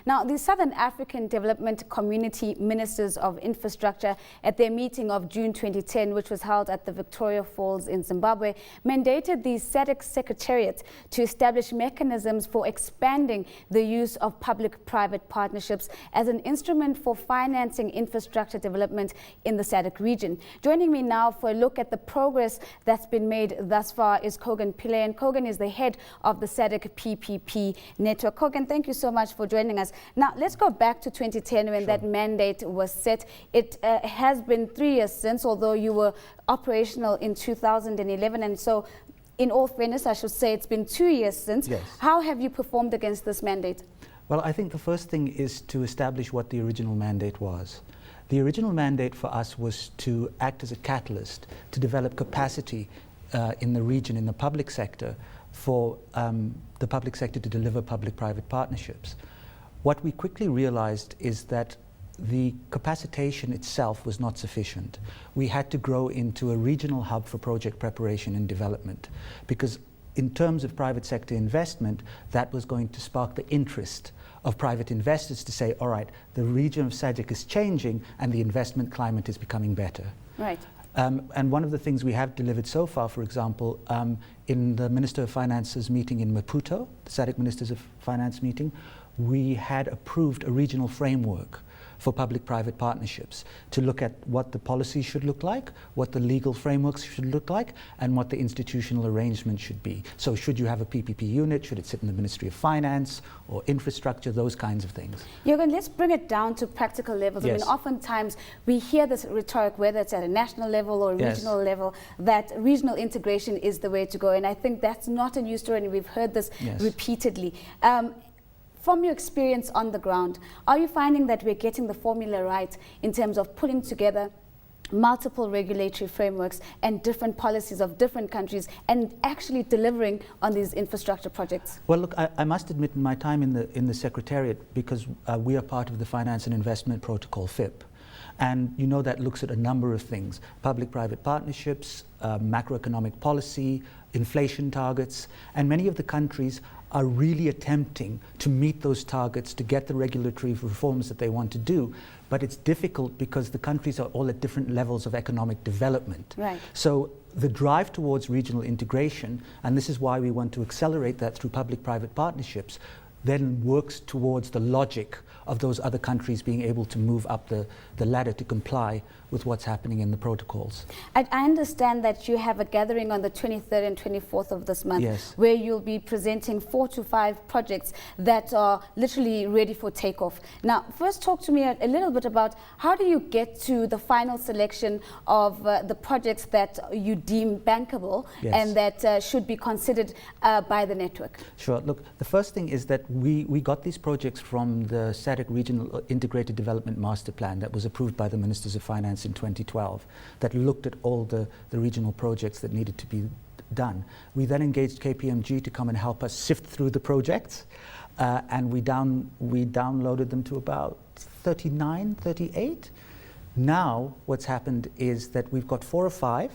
Now, the Southern African Development Community Ministers of Infrastructure at their meeting of June 2010, which was held at the Victoria Falls in Zimbabwe, mandated the SADC Secretariat to establish mechanisms for expanding the use of public-private partnerships as an instrument for financing infrastructure development in the SADC region. Joining me now for a look at the progress that's been made thus far is Kogan Pillay, and Kogan is the head of the SADC PPP network. Kogan, thank you so much for joining us. Now, let's go back to 2010 when that mandate was set. It has been 3 years since, although you were operational in 2011, and so in all fairness, I should say it's been 2 years since. Yes. How have you performed against this mandate? Well, I think the first thing is to establish what the original mandate was. The original mandate for us was to act as a catalyst to develop capacity in the region, in the public sector, for the public sector to deliver public-private partnerships. What we quickly realized is that the capacitation itself was not sufficient. We had to grow into a regional hub for project preparation and development, because in terms of private sector investment, that was going to spark the interest of private investors to say, all right, the region of SADC is changing and the investment climate is becoming better. Right. And one of the things we have delivered so far, for example, in the Minister of Finance's meeting in Maputo, the SADC Ministers of Finance meeting, we had approved a regional framework for public-private partnerships to look at what the policy should look like, what the legal frameworks should look like, and what the institutional arrangement should be. So should you have a PPP unit? Should it sit in the Ministry of Finance or infrastructure? Those kinds of things. Jürgen, let's bring it down to practical levels. Yes. I mean, oftentimes we hear this rhetoric, whether it's at a national level or a regional level, that regional integration is the way to go. And I think that's not a new story, and we've heard this repeatedly. From your experience on the ground, are you finding that we're getting the formula right in terms of putting together multiple regulatory frameworks and different policies of different countries and actually delivering on these infrastructure projects? Well, look, I must admit, in my time in the Secretariat, because we are part of the Finance and Investment Protocol, FIP, and you know that looks at a number of things: public-private partnerships, macroeconomic policy, inflation targets, and many of the countries are really attempting to meet those targets, to get the regulatory reforms that they want to do. But it's difficult because the countries are all at different levels of economic development. Right. So the drive towards regional integration, and this is why we want to accelerate that through public-private partnerships, then works towards the logic of those other countries being able to move up the ladder to comply with what's happening in the protocols. I understand that you have a gathering on the 23rd and 24th of this month, yes, where you'll be presenting 4 to 5 projects that are literally ready for takeoff. Now, first talk to me a little bit about how do you get to the final selection of the projects that you deem bankable and that should be considered by the network? Sure. Look, the first thing is that we got these projects from the SADC Regional Integrated Development Master Plan that was approved by the Ministers of Finance in 2012, that looked at all the regional projects that needed to be done. We then engaged KPMG to come and help us sift through the projects, and we downloaded them to about 39, 38. Now what's happened is that we've got 4 or 5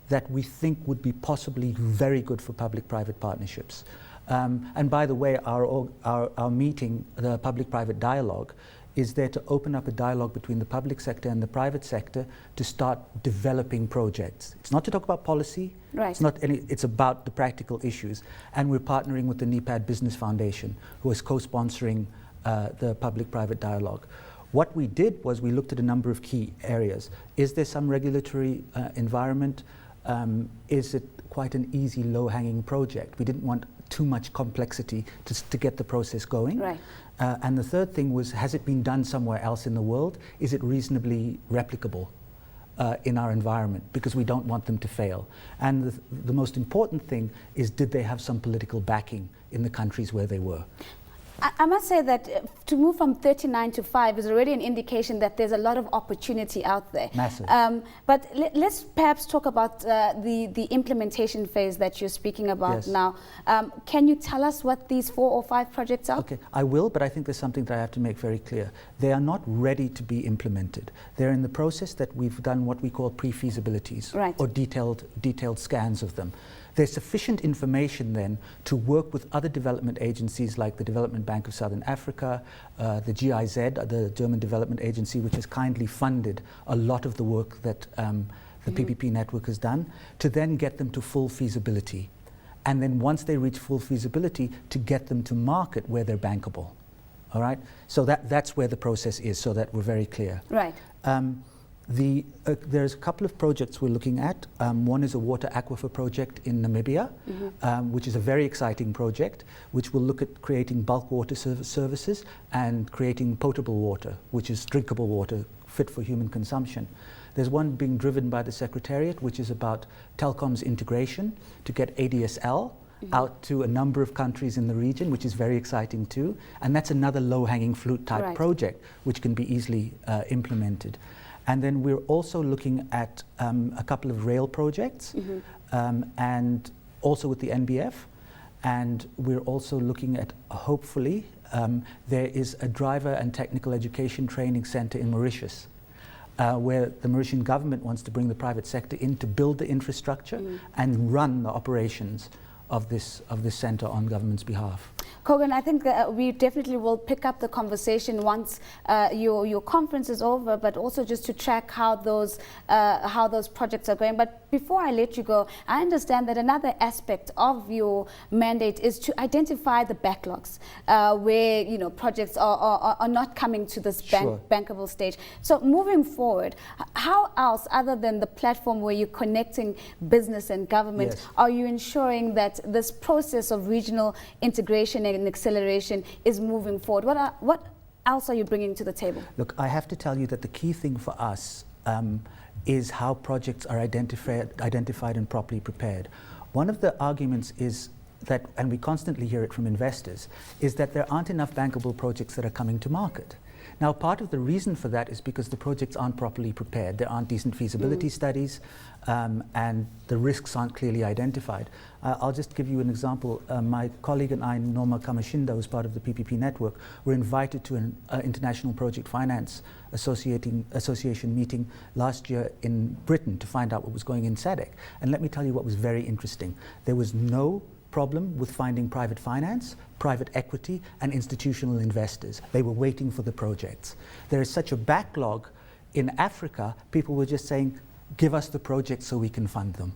that we think would be possibly very good for public-private partnerships. And by the way, our meeting, the public-private dialogue, is there to open up a dialogue between the public sector and the private sector to start developing projects. It's not to talk about policy, it's about the practical issues. And we're partnering with the NEPAD Business Foundation, who is co-sponsoring the public-private dialogue. What we did was we looked at a number of key areas. Is there some regulatory environment? Is it quite an easy, low-hanging project? We didn't want too much complexity to get the process going. Right. And the third thing was, has it been done somewhere else in the world? Is it reasonably replicable in our environment? Because we don't want them to fail. And the most important thing is, did they have some political backing in the countries where they were? I must say that to move from 39 to 5 is already an indication that there's a lot of opportunity out there. Massive. But let's perhaps talk about the implementation phase that you're speaking about now. Can you tell us what these 4 or 5 projects are? Okay, I will, but I think there's something that I have to make very clear. They are not ready to be implemented. They're in the process that we've done what we call pre-feasibilities, or detailed scans of them. There's sufficient information then to work with other development agencies like the Development Bank of Southern Africa, the GIZ, the German Development Agency, which has kindly funded a lot of the work that the PPP network has done, to then get them to full feasibility. And then once they reach full feasibility, to get them to market where they're bankable. All right? So that's where the process is, so that we're very clear. Right. There's a couple of projects we're looking at. One is a water aquifer project in Namibia, which is a very exciting project, which will look at creating bulk water services and creating potable water, which is drinkable water fit for human consumption. There's one being driven by the Secretariat, which is about telecoms integration to get ADSL out to a number of countries in the region, which is very exciting too. And that's another low-hanging fruit type project, which can be easily implemented. And then we're also looking at a couple of rail projects, and also with the NBF. And we're also looking at, hopefully, there is a driver and technical education training center in Mauritius, where the Mauritian government wants to bring the private sector in to build the infrastructure and run the operations of this center on government's behalf. Kogan, I think we definitely will pick up the conversation once your conference is over, but also just to track how those projects are going. But before I let you go, I understand that another aspect of your mandate is to identify the backlogs, where projects are not coming to this bankable stage. So moving forward, how else, other than the platform where you're connecting business and government, are you ensuring that this process of regional integration and acceleration is moving forward? What else are you bringing to the table? Look, I have to tell you that the key thing for us is how projects are identified and properly prepared. One of the arguments is that, and we constantly hear it from investors, is that there aren't enough bankable projects that are coming to market. Now, part of the reason for that is because the projects aren't properly prepared. There aren't decent feasibility studies, and the risks aren't clearly identified. I'll just give you an example. My colleague and I, Norma Kamashinda, who's part of the PPP network, were invited to an International Project Finance Association meeting last year in Britain to find out what was going in SADC. And let me tell you what was very interesting. There was no problem with finding private finance, private equity, and institutional investors. They were waiting for the projects. There is such a backlog in Africa. People were just saying, give us the projects so we can fund them.